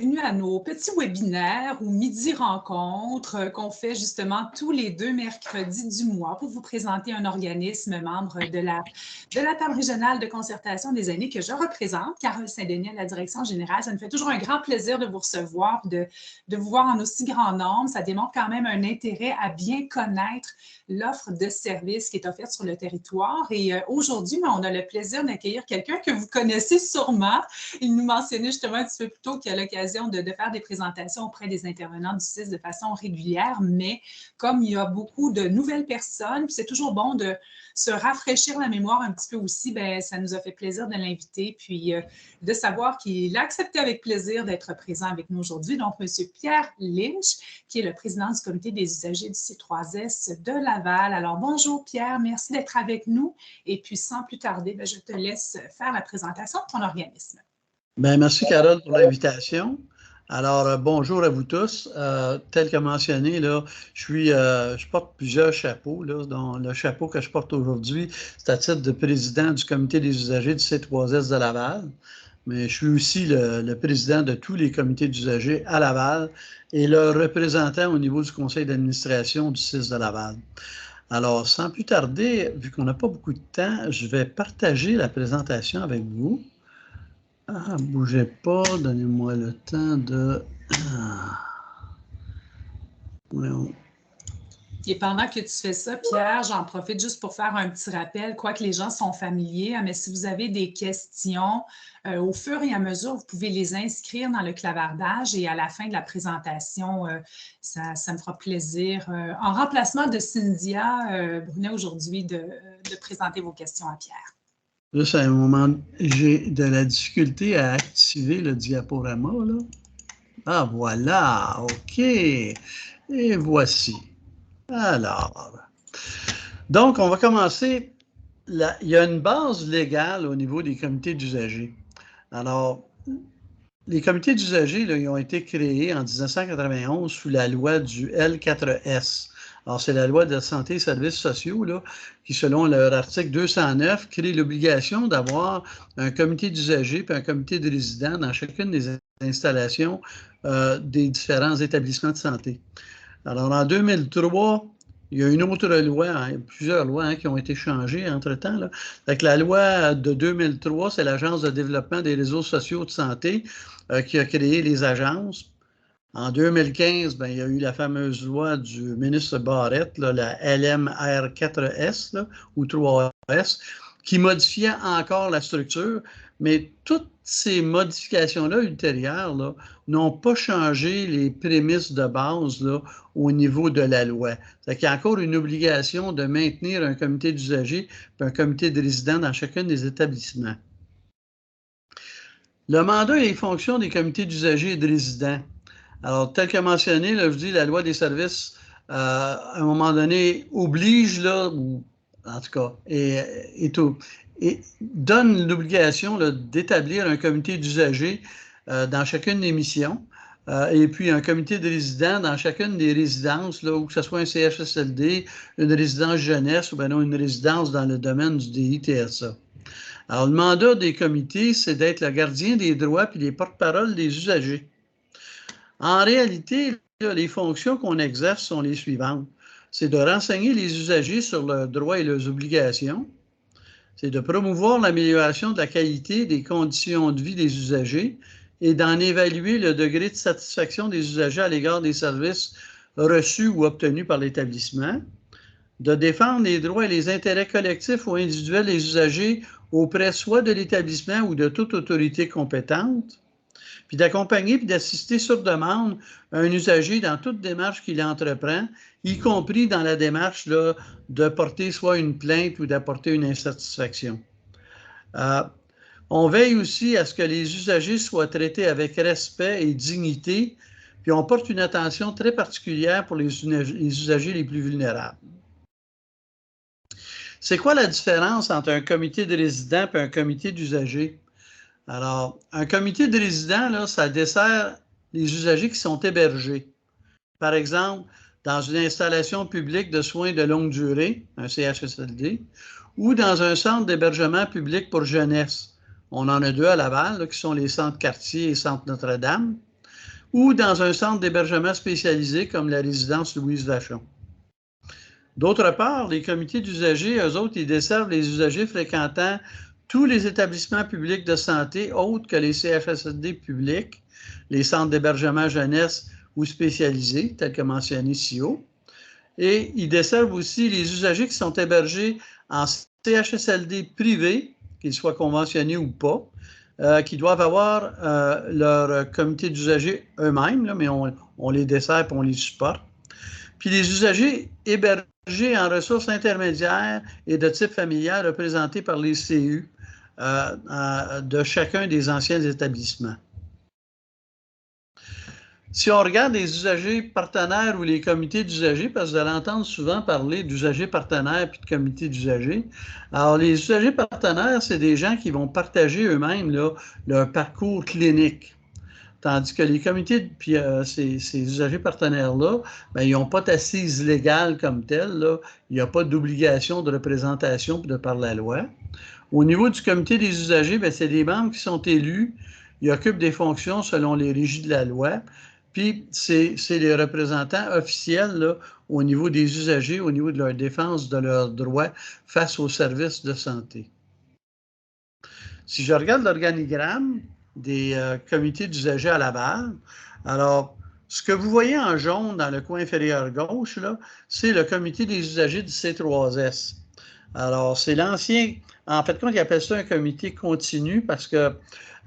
bienvenue à nos petits webinaires ou midi-rencontres qu'on fait justement tous les 2 mercredis du mois pour vous présenter un organisme membre de la table régionale de concertation des aînés que je représente, Carole Saint-Denis à la direction générale. Ça me fait toujours un grand plaisir de vous recevoir, de vous voir en aussi grand nombre. Ça démontre quand même un intérêt à bien connaître l'offre de services qui est offerte sur le territoire. Et aujourd'hui, on a le plaisir d'accueillir quelqu'un que vous connaissez sûrement. Il nous mentionnait justement un petit peu plus tôt qu'il a l'occasion de faire des présentations auprès des intervenants du CIS de façon régulière, mais comme il y a beaucoup de nouvelles personnes, c'est toujours bon de se rafraîchir la mémoire un petit peu aussi, bien, ça nous a fait plaisir de l'inviter, puis de savoir qu'il a accepté avec plaisir d'être présent avec nous aujourd'hui. Donc, M. Pierre Lynch, qui est le président du comité des usagers du C3S de Laval. Alors, bonjour Pierre, merci d'être avec nous. Et puis, sans plus tarder, bien, je te laisse faire la présentation de ton organisme. Bien, merci Carole pour l'invitation. Alors, bonjour à vous tous. Tel que mentionné, là, je porte plusieurs chapeaux. Là, dont le chapeau que je porte aujourd'hui, c'est à titre de président du comité des usagers du C3S de Laval. Mais je suis aussi le président de tous les comités d'usagers à Laval et le représentant au niveau du conseil d'administration du CIS de Laval. Alors, sans plus tarder, vu qu'on n'a pas beaucoup de temps, je vais partager la présentation avec vous. Ah, bougez pas, donnez-moi le temps de... Et pendant que tu fais ça, Pierre, j'en profite juste pour faire un petit rappel, quoique les gens sont familiers, mais si vous avez des questions, au fur et à mesure, vous pouvez les inscrire dans le clavardage et à la fin de la présentation, ça me fera plaisir, en remplacement de Cynthia Brunet aujourd'hui, de présenter vos questions à Pierre. Juste à un moment, j'ai de la difficulté à activer le diaporama, là. Ah, voilà, OK. Et voici. Alors, donc, on va commencer. Il y a une base légale au niveau des comités d'usagers. Alors, les comités d'usagers, ils ont été créés en 1991 sous la loi du L4S. Alors, c'est la loi de santé et services sociaux là, qui, selon leur article 209, crée l'obligation d'avoir un comité d'usagers et un comité de résidents dans chacune des installations des différents établissements de santé. Alors, en 2003, il y a une autre loi, plusieurs lois qui ont été changées entre-temps. Avec la loi de 2003, c'est l'Agence de développement des réseaux sociaux de santé qui a créé les agences. En 2015, il y a eu la fameuse loi du ministre Barrette, là, la LMR4S là, ou 3S, qui modifiait encore la structure, mais toutes ces modifications-là ultérieures n'ont pas changé les prémices de base là, au niveau de la loi. C'est qu'il y a encore une obligation de maintenir un comité d'usagers et un comité de résidents dans chacun des établissements. Le mandat et les fonctions des comités d'usagers et de résidents. Alors, tel que mentionné, là, je dis la loi des services, à un moment donné, oblige, là, ou en tout cas, et donne l'obligation d'établir un comité d'usagers dans chacune des missions, et puis un comité de résidents dans chacune des résidences, là, où que ce soit un CHSLD, une résidence jeunesse ou bien non, une résidence dans le domaine du DITSA. Alors, le mandat des comités, c'est d'être le gardien des droits et les porte-parole des usagers. En réalité, les fonctions qu'on exerce sont les suivantes. C'est de renseigner les usagers sur leurs droits et leurs obligations. C'est de promouvoir l'amélioration de la qualité des conditions de vie des usagers et d'en évaluer le degré de satisfaction des usagers à l'égard des services reçus ou obtenus par l'établissement. De défendre les droits et les intérêts collectifs ou individuels des usagers auprès soit de l'établissement ou de toute autorité compétente. Puis d'accompagner puis d'assister sur demande un usager dans toute démarche qu'il entreprend, y compris dans la démarche là, de porter soit une plainte ou d'apporter une insatisfaction. On veille aussi à ce que les usagers soient traités avec respect et dignité, puis on porte une attention très particulière pour les usagers les plus vulnérables. C'est quoi la différence entre un comité de résidents et un comité d'usagers? Alors, un comité de résidents, là, ça dessert les usagers qui sont hébergés. Par exemple, dans une installation publique de soins de longue durée, un CHSLD, ou dans un centre d'hébergement public pour jeunesse. On en a deux à Laval, là, qui sont les centres Cartier et centre Notre-Dame. ou dans un centre d'hébergement spécialisé comme la résidence Louise Vachon. D'autre part, les comités d'usagers, eux autres, ils desservent les usagers fréquentant tous les établissements publics de santé autres que les CHSLD publics, les centres d'hébergement jeunesse ou spécialisés, tels que mentionné ci haut. Et ils desservent aussi les usagers qui sont hébergés en CHSLD privés, qu'ils soient conventionnés ou pas, qui doivent avoir leur comité d'usagers eux-mêmes, mais on les dessert et on les supporte. Puis les usagers hébergés en ressources intermédiaires et de type familial représentés par les CU de chacun des anciens établissements. Si on regarde les usagers partenaires ou les comités d'usagers, parce que vous allez entendre souvent parler d'usagers partenaires puis de comités d'usagers. Alors, les usagers partenaires, c'est des gens qui vont partager eux-mêmes leur parcours clinique. Tandis que les comités, puis ces usagers partenaires-là, bien, ils n'ont pas d'assise légale comme telle. Là. Il n'y a pas d'obligation de représentation de par la loi. Au niveau du comité des usagers, bien, c'est des membres qui sont élus. Ils occupent des fonctions selon les régies de la loi. Puis, c'est les représentants officiels là, au niveau des usagers, au niveau de leur défense de leurs droits face aux services de santé. Si je regarde l'organigramme des comités d'usagers à Laval, alors, ce que vous voyez en jaune dans le coin inférieur gauche, c'est le comité des usagers du C3S. Alors, c'est l'ancien, en fait, quand ils appellent ça un comité continu, parce que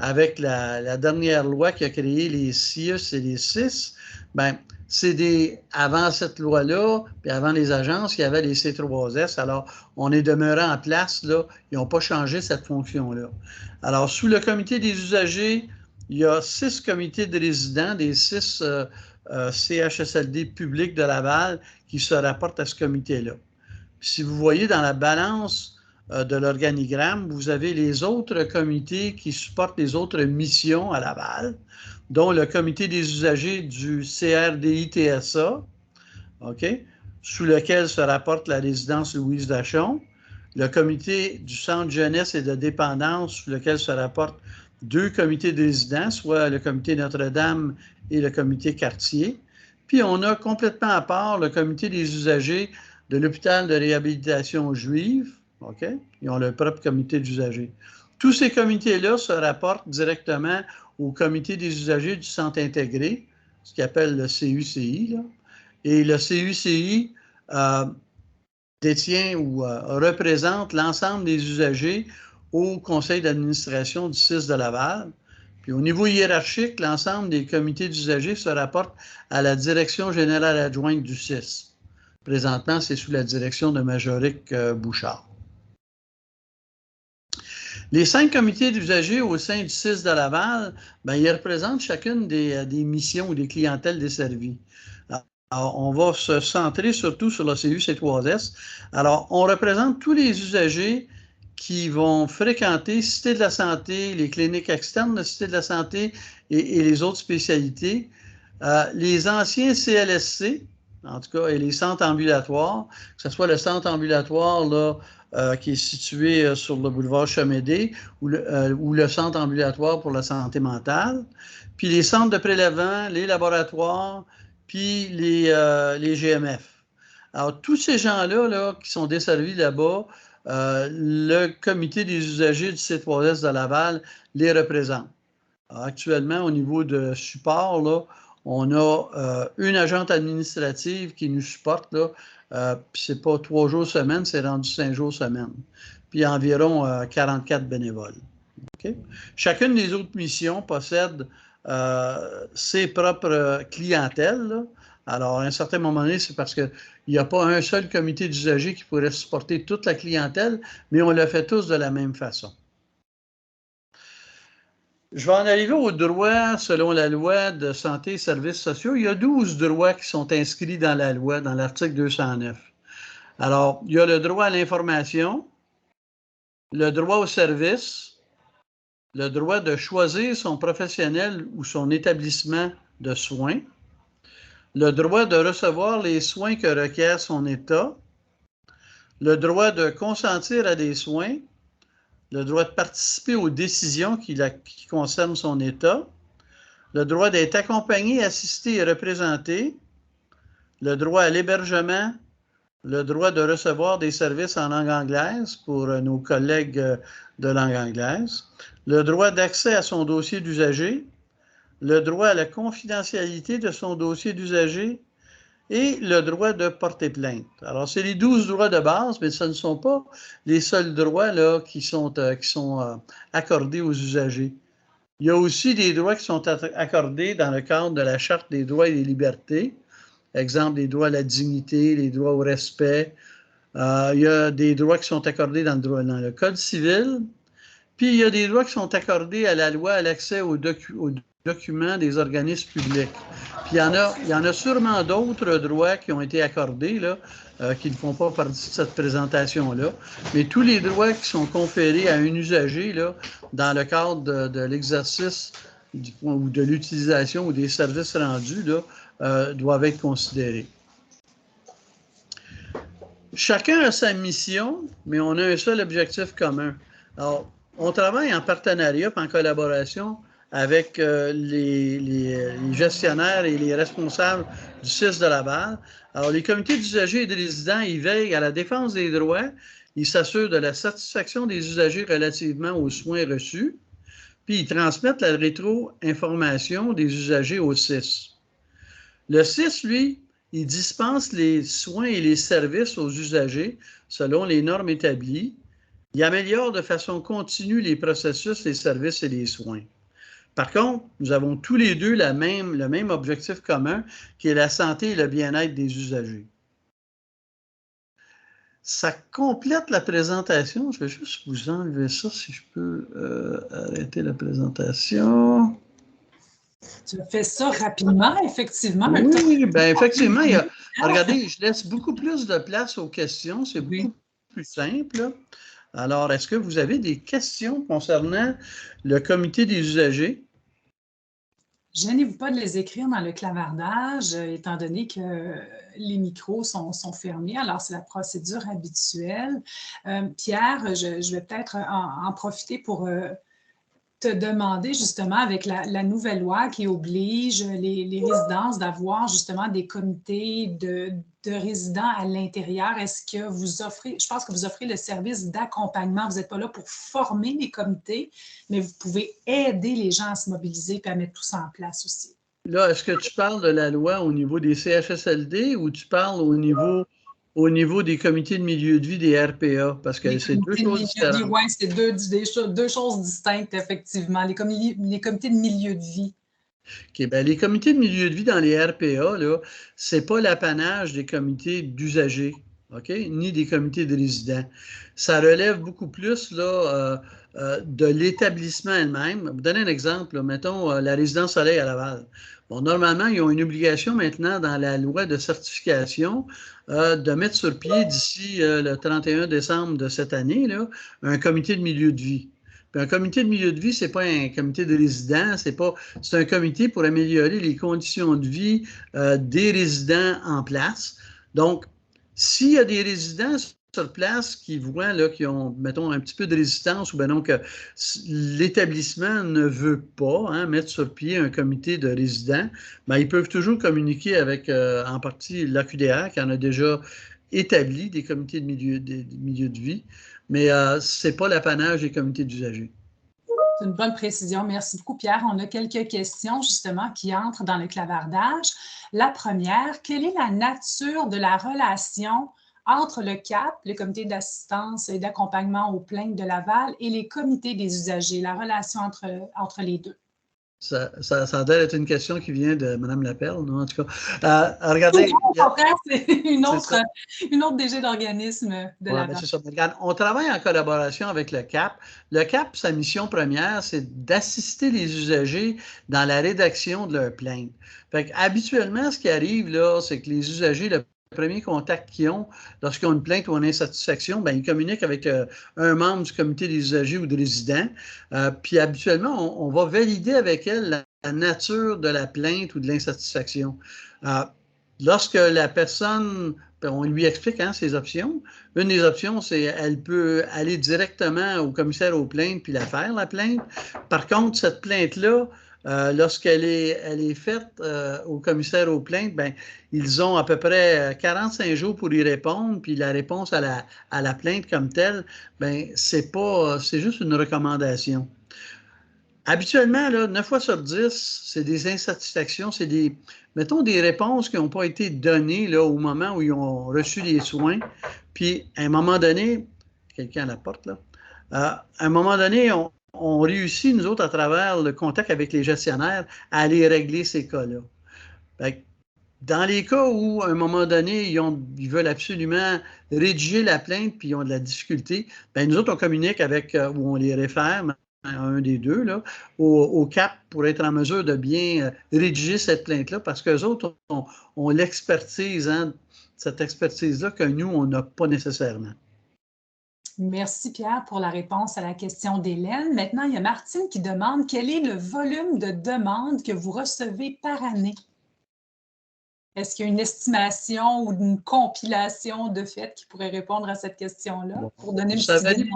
avec la dernière loi qui a créé les CIUS et les CIS, bien, c'est avant cette loi-là, puis avant les agences, il y avait les C3S. Alors, on est demeuré en place, là, ils n'ont pas changé cette fonction-là. Alors, sous le comité des usagers, il y a 6 comités de résidents, des 6 CHSLD publics de Laval qui se rapportent à ce comité-là. Si vous voyez dans la balance de l'organigramme, vous avez les autres comités qui supportent les autres missions à Laval, dont le comité des usagers du CRDI-TSA, okay, sous lequel se rapporte la résidence Louise Vachon, le comité du centre jeunesse et de dépendance, sous lequel se rapportent 2 comités de résidents, soit le comité Notre-Dame et le comité Cartier. Puis on a complètement à part le comité des usagers de l'hôpital de réhabilitation juive. Okay? Ils ont leur propre comité d'usagers. Tous ces comités-là se rapportent directement au comité des usagers du centre intégré, ce qu'ils appellent le CUCI. Là. Et le CUCI détient ou représente l'ensemble des usagers au conseil d'administration du CIS de Laval. Puis au niveau hiérarchique, l'ensemble des comités d'usagers se rapportent à la direction générale adjointe du CIS. Présentement, c'est sous la direction de Majoric Bouchard. Les 5 comités d'usagers au sein du CIS de Laval, bien, ils représentent chacune des missions ou des clientèles desservies. Alors, on va se centrer surtout sur le CU-C3S. Alors, on représente tous les usagers qui vont fréquenter Cité de la Santé, les cliniques externes de Cité de la Santé et les autres spécialités, les anciens CLSC, en tout cas, et les centres ambulatoires, que ce soit le centre ambulatoire là, qui est situé sur le boulevard Chemédé ou le centre ambulatoire pour la santé mentale, puis les centres de prélèvement, les laboratoires, puis les GMF. Alors, tous ces gens-là là, qui sont desservis là-bas, le comité des usagers du C3S de Laval les représente. Alors, actuellement, au niveau de support, là, on a une agente administrative qui nous supporte, puis c'est pas 3 jours semaine, c'est rendu 5 jours semaine. Puis environ 44 bénévoles. Okay? Chacune des autres missions possède ses propres clientèles. Là. Alors, à un certain moment donné, c'est parce qu'il n'y a pas un seul comité d'usagers qui pourrait supporter toute la clientèle, mais on le fait tous de la même façon. Je vais en arriver aux droits selon la loi de santé et services sociaux. Il y a 12 droits qui sont inscrits dans la loi, dans l'article 209. Alors, il y a le droit à l'information, le droit au service, le droit de choisir son professionnel ou son établissement de soins, le droit de recevoir les soins que requiert son état, le droit de consentir à des soins, le droit de participer aux décisions qui concernent son état, le droit d'être accompagné, assisté et représenté, le droit à l'hébergement, le droit de recevoir des services en langue anglaise pour nos collègues de langue anglaise, le droit d'accès à son dossier d'usager, le droit à la confidentialité de son dossier d'usager et le droit de porter plainte. Alors, c'est les 12 droits de base, mais ce ne sont pas les seuls droits là, qui sont accordés aux usagers. Il y a aussi des droits qui sont accordés dans le cadre de la Charte des droits et des libertés. Exemple, les droits à la dignité, les droits au respect. Il y a des droits qui sont accordés dans le Code civil. Puis, il y a des droits qui sont accordés à la loi à l'accès aux documents des organismes publics. Puis, il y en a sûrement d'autres droits qui ont été accordés, là, qui ne font pas partie de cette présentation-là. Mais tous les droits qui sont conférés à un usager là, dans le cadre de l'exercice ou de l'utilisation ou des services rendus là, doivent être considérés. Chacun a sa mission, mais on a un seul objectif commun. Alors, on travaille en partenariat et en collaboration avec les gestionnaires et les responsables du CIS de Laval. Alors, les comités d'usagers et de résidents, ils veillent à la défense des droits, ils s'assurent de la satisfaction des usagers relativement aux soins reçus, puis ils transmettent la rétro-information des usagers au CIS. Le CIS, lui, il dispense les soins et les services aux usagers selon les normes établies. Il améliore de façon continue les processus, les services et les soins. Par contre, nous avons tous les deux le même objectif commun, qui est la santé et le bien-être des usagers. Ça complète la présentation. Je vais juste vous enlever ça si je peux arrêter la présentation. Tu as fait ça rapidement, effectivement. Oui, bien effectivement, regardez, je laisse beaucoup plus de place aux questions, c'est beaucoup plus simple. Alors, est-ce que vous avez des questions concernant le comité des usagers? Gênez-vous pas de les écrire dans le clavardage, étant donné que les micros sont fermés. Alors, c'est la procédure habituelle. Pierre, je vais peut-être en profiter pour te demander justement avec la nouvelle loi qui oblige les résidences d'avoir justement des comités de résidents à l'intérieur. Est-ce que vous offrez, je pense que vous offrez le service d'accompagnement. Vous n'êtes pas là pour former les comités, mais vous pouvez aider les gens à se mobiliser et à mettre tout ça en place aussi. Là, est-ce que tu parles de la loi au niveau des CHSLD ou tu parles au niveau des comités de milieu de vie des RPA? Parce que c'est deux choses différentes. Oui, c'est deux choses distinctes, effectivement. Les comités de milieu de vie. Okay, bien, les comités de milieu de vie dans les RPA, ce n'est pas l'apanage des comités d'usagers, okay, ni des comités de résidents. Ça relève beaucoup plus là, de l'établissement elle-même. Je vais vous donner un exemple. Là, mettons la résidence Soleil à Laval. Bon, normalement, ils ont une obligation maintenant dans la loi de certification de mettre sur pied d'ici le 31 décembre de cette année là, un comité de milieu de vie. Puis un comité de milieu de vie, ce n'est pas un comité de résidents, c'est un comité pour améliorer les conditions de vie des résidents en place. Donc, s'il y a des résidents sur place qui voient là, qui ont, mettons, un petit peu de résistance ou bien donc l'établissement ne veut pas mettre sur pied un comité de résidents, bien, ils peuvent toujours communiquer avec, en partie, l'AQDR qui en a déjà établi des comités de milieu de vie, mais ce n'est pas l'apanage des comités d'usagers. C'est une bonne précision. Merci beaucoup, Pierre. On a quelques questions, justement, qui entrent dans le clavardage. La première, quelle est la nature de la relation entre le CAP, le comité d'assistance et d'accompagnement aux plaintes de Laval, et les comités des usagers, la relation entre les deux? Ça a l'air d'être une question qui vient de Mme Laperle, non? En tout cas, regardez. C'est une autre DG d'organisme de Laval. C'est ça. Regarde, on travaille en collaboration avec le CAP. Le CAP, sa mission première, c'est d'assister les usagers dans la rédaction de leurs plaintes. Habituellement, ce qui arrive, là, c'est que les usagers, le premier contact qu'ils ont lorsqu'ils ont une plainte ou une insatisfaction, bien, ils communiquent avec un membre du comité des usagers ou des résidents. Puis habituellement, on va valider avec elle la nature de la plainte ou de l'insatisfaction. Lorsque la personne, on lui explique ses options. Une des options, c'est qu'elle peut aller directement au commissaire aux plaintes puis la faire, la plainte. Par contre, cette plainte-là, lorsqu'elle est faite au commissaire aux plaintes, ben, ils ont à peu près 45 jours pour y répondre, puis la réponse à la plainte comme telle, ben, c'est juste une recommandation. Habituellement, là, 9 fois sur 10, c'est des insatisfactions, c'est mettons, des réponses qui n'ont pas été données là, au moment où ils ont reçu les soins. Puis, à un moment donné, quelqu'un à la porte, là, à un moment donné, on réussit, nous autres, à travers le contact avec les gestionnaires, à aller régler ces cas-là. Dans les cas où, à un moment donné, ils veulent absolument rédiger la plainte puis ils ont de la difficulté, bien, nous autres, on communique avec, ou on les réfère, un des deux, là, au CAP pour être en mesure de bien rédiger cette plainte-là, parce qu'eux autres ont l'expertise, hein, cette expertise-là que nous, on n'a pas nécessairement. Merci Pierre pour la réponse à la question d'Hélène. Maintenant, il y a Martine qui demande quel est le volume de demandes que vous recevez par année? Est-ce qu'il y a une estimation ou une compilation de faits qui pourrait répondre à cette question-là pour donner une petite idée?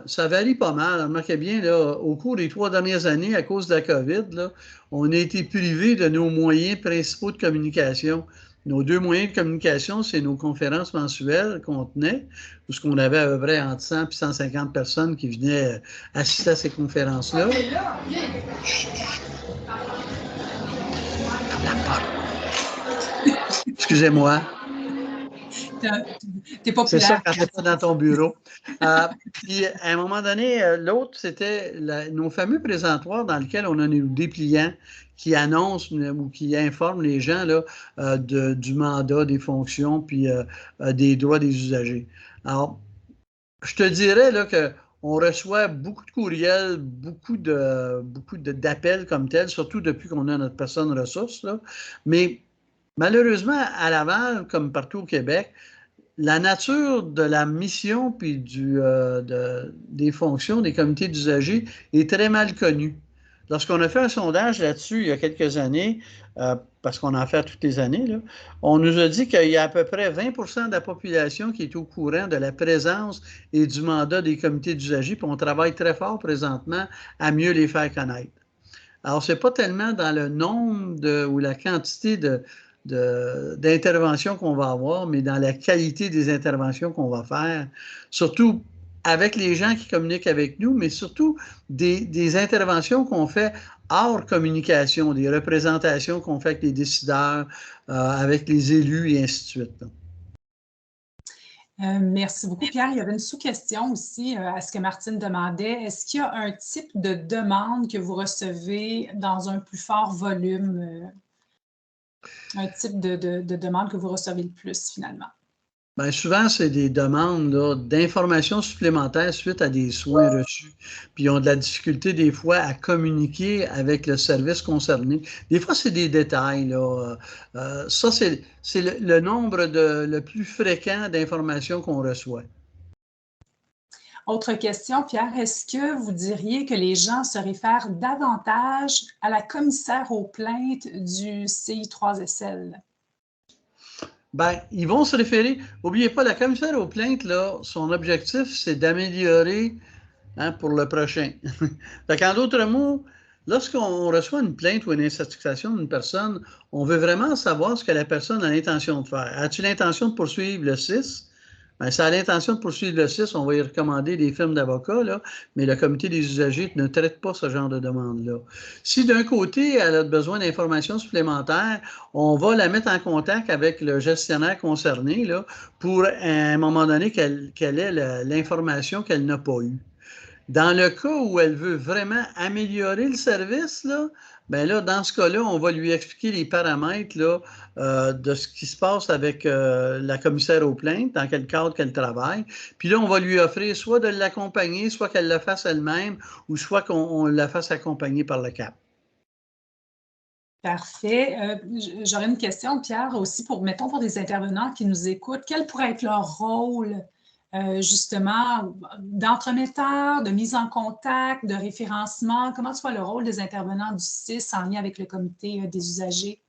Ça varie pas mal. Remarquez bien, là, au cours des 3 dernières années, à cause de la COVID, là, on a été privé de nos moyens principaux de communication. Nos 2 moyens de communication, c'est nos conférences mensuelles qu'on tenait, parce qu'on avait à peu près entre 100 et 150 personnes qui venaient assister à ces conférences-là. Excusez-moi. T'es populaire. C'est ça quand tu n'es pas dans ton bureau. Puis, à un moment donné, l'autre, c'était nos fameux présentoirs dans lesquels on a nos dépliants qui annoncent ou qui informent les gens là, du mandat, des fonctions, puis des droits des usagers. Alors, je te dirais là, qu'on reçoit beaucoup de courriels, beaucoup d'appels comme tels, surtout depuis qu'on a notre personne ressource. Là. Mais malheureusement, à Laval, comme partout au Québec, la nature de la mission puis des fonctions des comités d'usagers est très mal connue. Lorsqu'on a fait un sondage là-dessus il y a quelques années, parce qu'on en fait toutes les années, là, on nous a dit qu'il y a à peu près 20% de la population qui est au courant de la présence et du mandat des comités d'usagers, puis on travaille très fort présentement à mieux les faire connaître. Alors, ce n'est pas tellement dans le nombre ou la quantité d'interventions qu'on va avoir, mais dans la qualité des interventions qu'on va faire, surtout avec les gens qui communiquent avec nous, mais surtout des interventions qu'on fait hors communication, des représentations qu'on fait avec les décideurs, avec les élus et ainsi de suite. Merci beaucoup, Pierre. Il y avait une sous-question aussi à ce que Martine demandait. Est-ce qu'il y a un type de demande que vous recevez dans un plus fort volume? Un type de demande que vous recevez le plus, finalement? Bien, souvent, c'est des demandes d'informations supplémentaires suite à des soins reçus. Puis, ils ont de la difficulté des fois à communiquer avec le service concerné. Des fois, c'est des détails. Là. Ça, c'est le nombre le plus fréquent d'informations qu'on reçoit. Autre question, Pierre, est-ce que vous diriez que les gens se réfèrent davantage à la commissaire aux plaintes du CI3SL? Bien, ils vont se référer. N'oubliez pas, la commissaire aux plaintes, là, son objectif, c'est d'améliorer pour le prochain. En d'autres mots, lorsqu'on reçoit une plainte ou une insatisfaction d'une personne, on veut vraiment savoir ce que la personne a l'intention de faire. As-tu l'intention de poursuivre le 6? Bien, si elle a l'intention de poursuivre le 6, on va y recommander des firmes d'avocats, là, mais le comité des usagers ne traite pas ce genre de demande-là. Si d'un côté, elle a besoin d'informations supplémentaires, on va la mettre en contact avec le gestionnaire concerné là, pour, à un moment donné, qu'elle ait l'information qu'elle n'a pas eue. Dans le cas où elle veut vraiment améliorer le service, là, bien là, dans ce cas-là, on va lui expliquer les paramètres là, de ce qui se passe avec la commissaire aux plaintes, dans quel cadre qu'elle travaille. Puis là, on va lui offrir soit de l'accompagner, soit qu'elle le fasse elle-même, ou soit qu'on la fasse accompagner par le CAP. Parfait. J'aurais une question, Pierre, aussi mettons, pour des intervenants qui nous écoutent. Quel pourrait être leur rôle justement, d'entremetteur, de mise en contact, de référencement? Comment tu vois le rôle des intervenants du CIS en lien avec le comité des usagers?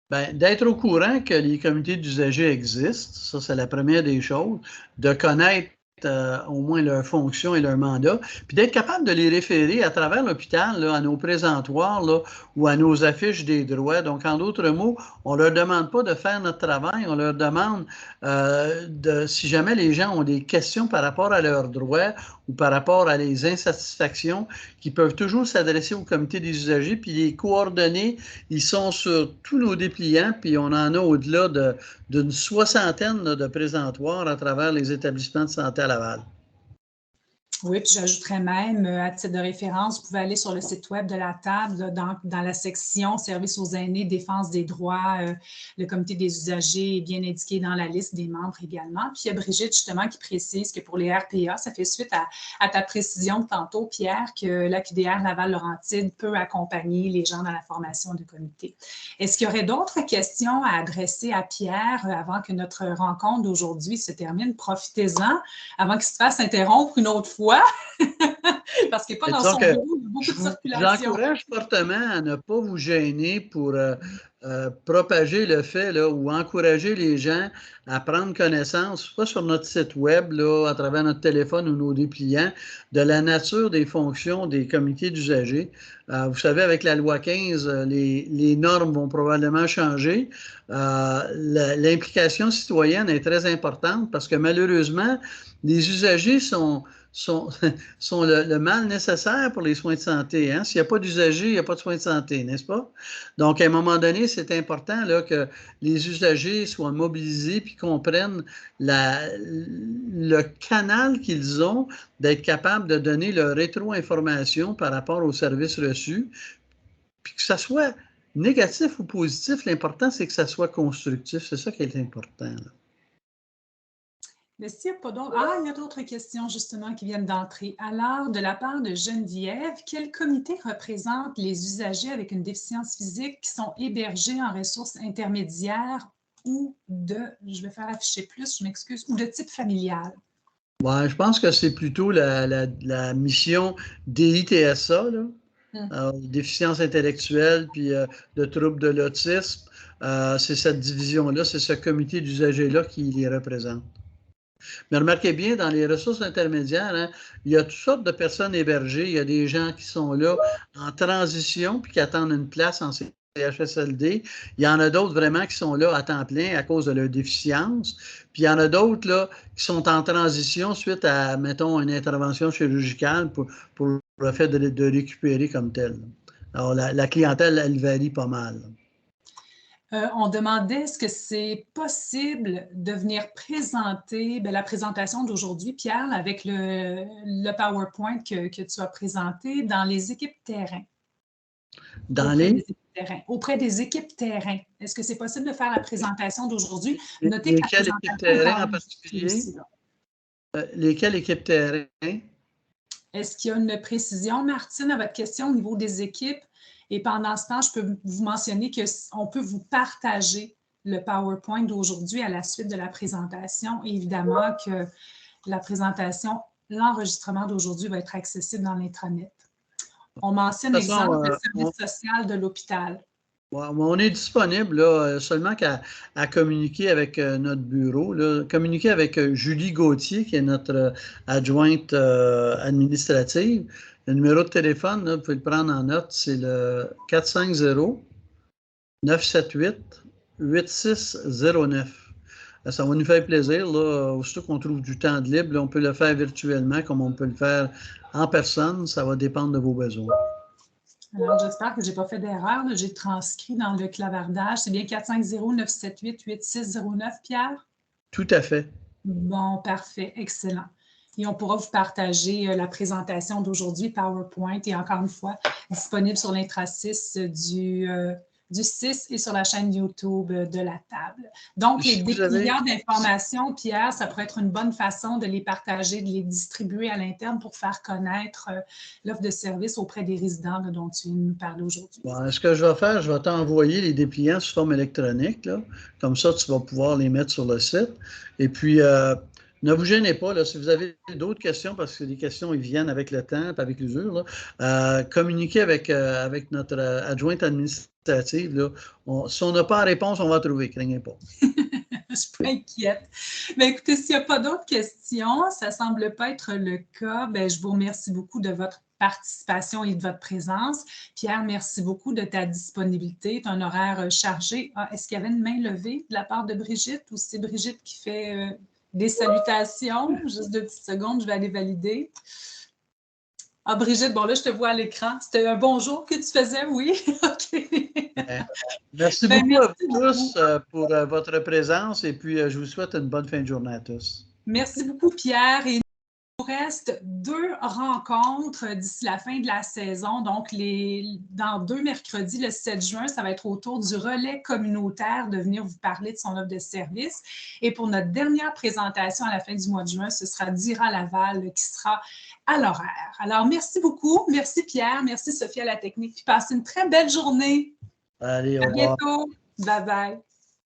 Bien, d'être au courant que les comités d'usagers existent, ça c'est la première des choses, de connaître au moins leur fonction et leur mandat, puis d'être capable de les référer à travers l'hôpital là, à nos présentoirs là, ou à nos affiches des droits. Donc, en d'autres mots, on ne leur demande pas de faire notre travail, on leur demande si jamais les gens ont des questions par rapport à leurs droits ou par rapport à les insatisfactions, qu'ils peuvent toujours s'adresser au comité des usagers, puis les coordonnées, ils sont sur tous nos dépliants, puis on en a au-delà d'une soixantaine de présentoirs à travers les établissements de santé à Laval. Oui, puis j'ajouterais même, à titre de référence, vous pouvez aller sur le site web de la table, dans la section Services aux aînés, défense des droits. Le comité des usagers est bien indiqué dans la liste des membres également. Puis il y a Brigitte, justement, qui précise que pour les RPA, ça fait suite à ta précision de tantôt, Pierre, que l'AQDR Laval-Laurentide peut accompagner les gens dans la formation de comité. Est-ce qu'il y aurait d'autres questions à adresser à Pierre avant que notre rencontre d'aujourd'hui se termine? Profitez-en avant qu'il se fasse interrompre une autre fois. Parce qu'il n'est pas dans son bureau, il y a beaucoup de circulation. J'encourage fortement à ne pas vous gêner pour propager le fait là, ou encourager les gens à prendre connaissance, soit sur notre site web, là, à travers notre téléphone ou nos dépliants, de la nature des fonctions des comités d'usagers. Vous savez, avec la loi 15, les normes vont probablement changer. L'implication citoyenne est très importante parce que malheureusement, les usagers sont le mal nécessaire pour les soins de santé. Hein? S'il n'y a pas d'usagers, il n'y a pas de soins de santé, n'est-ce pas? Donc, à un moment donné, c'est important là, que les usagers soient mobilisés puis comprennent le canal qu'ils ont d'être capables de donner leur rétro-information par rapport aux services reçus, puis que ça soit négatif ou positif. L'important, c'est que ça soit constructif. C'est ça qui est important. Là. Mais s'il n'y a pas d'autres... Ah, il y a d'autres questions justement qui viennent d'entrer. Alors, de la part de Geneviève, quel comité représente les usagers avec une déficience physique qui sont hébergés en ressources intermédiaires ou je vais faire afficher plus, je m'excuse, ou de type familial? Ouais, je pense que c'est plutôt la mission DITSA, là. Déficience intellectuelle puis de troubles de l'autisme. C'est cette division-là, c'est ce comité d'usagers-là qui les représente. Mais remarquez bien, dans les ressources intermédiaires, hein, il y a toutes sortes de personnes hébergées. Il y a des gens qui sont là en transition puis qui attendent une place en CHSLD. Il y en a d'autres vraiment qui sont là à temps plein à cause de leur déficience. Puis il y en a d'autres là qui sont en transition suite à, mettons, une intervention chirurgicale pour le fait de récupérer comme tel. Alors, la clientèle, elle varie pas mal. On demandait est-ce que c'est possible de venir présenter la présentation d'aujourd'hui, Pierre, avec le PowerPoint que tu as présenté dans les équipes terrain. Auprès des équipes terrain. Est-ce que c'est possible de faire la présentation d'aujourd'hui? Notez que lesquelles équipes terrain en particulier? Lesquelles équipes terrain? Est-ce qu'il y a une précision, Martine, à votre question au niveau des équipes? Et pendant ce temps, je peux vous mentionner qu'on peut vous partager le PowerPoint d'aujourd'hui à la suite de la présentation. Et évidemment que la présentation, l'enregistrement d'aujourd'hui va être accessible dans l'intranet. On mentionne l'exemple du service social de l'hôpital. On est disponible là, seulement qu'à communiquer avec notre bureau, là, communiquer avec Julie Gauthier, qui est notre adjointe administrative. Le numéro de téléphone, là, vous pouvez le prendre en note, c'est le 450-978-8609. Ça va nous faire plaisir, là, aussitôt qu'on trouve du temps de libre, là, on peut le faire virtuellement comme on peut le faire en personne. Ça va dépendre de vos besoins. Alors, j'espère que je n'ai pas fait d'erreur. J'ai transcrit dans le clavardage. C'est bien 450-978-8609, Pierre? Tout à fait. Bon, parfait. Excellent. Et on pourra vous partager la présentation d'aujourd'hui, PowerPoint, et encore une fois, disponible sur l'intracis du 6 et sur la chaîne YouTube de la table. Donc, les dépliants d'informations, Pierre, ça pourrait être une bonne façon de les partager, de les distribuer à l'interne pour faire connaître l'offre de service auprès des résidents là, dont tu viens de nous parler aujourd'hui. Bon, ce que je vais faire, je vais t'envoyer les dépliants sous forme électronique. Là. Comme ça, tu vas pouvoir les mettre sur le site. Et puis, ne vous gênez pas, là, si vous avez d'autres questions, parce que les questions ils viennent avec le temps, avec l'usure, communiquez avec notre adjointe administrative. Là. Si on n'a pas la réponse, on va trouver, craignez pas. Je suis pas inquiète. Mais écoutez, s'il n'y a pas d'autres questions, ça ne semble pas être le cas. Bien, je vous remercie beaucoup de votre participation et de votre présence. Pierre, merci beaucoup de ta disponibilité. Tu as un horaire chargé. Ah, est-ce qu'il y avait une main levée de la part de Brigitte ou c'est Brigitte qui fait des salutations? Juste 2 petites secondes, je vais aller valider. Ah, Brigitte, bon là, je te vois à l'écran. C'était un bonjour que tu faisais, oui? OK. Merci Ben, beaucoup à merci vous tous beaucoup. pour votre présence et puis je vous souhaite une bonne fin de journée à tous. Merci beaucoup, Pierre. Et il nous reste 2 rencontres d'ici la fin de la saison. Donc, dans 2 mercredis, le 7 juin, ça va être autour du relais communautaire de venir vous parler de son offre de service. Et pour notre dernière présentation à la fin du mois de juin, ce sera d'Ira Laval qui sera à l'horaire. Alors, merci beaucoup. Merci, Pierre. Merci, Sophie, à la technique. Puis passez une très belle journée. Allez, À au revoir. bientôt. Bye bye.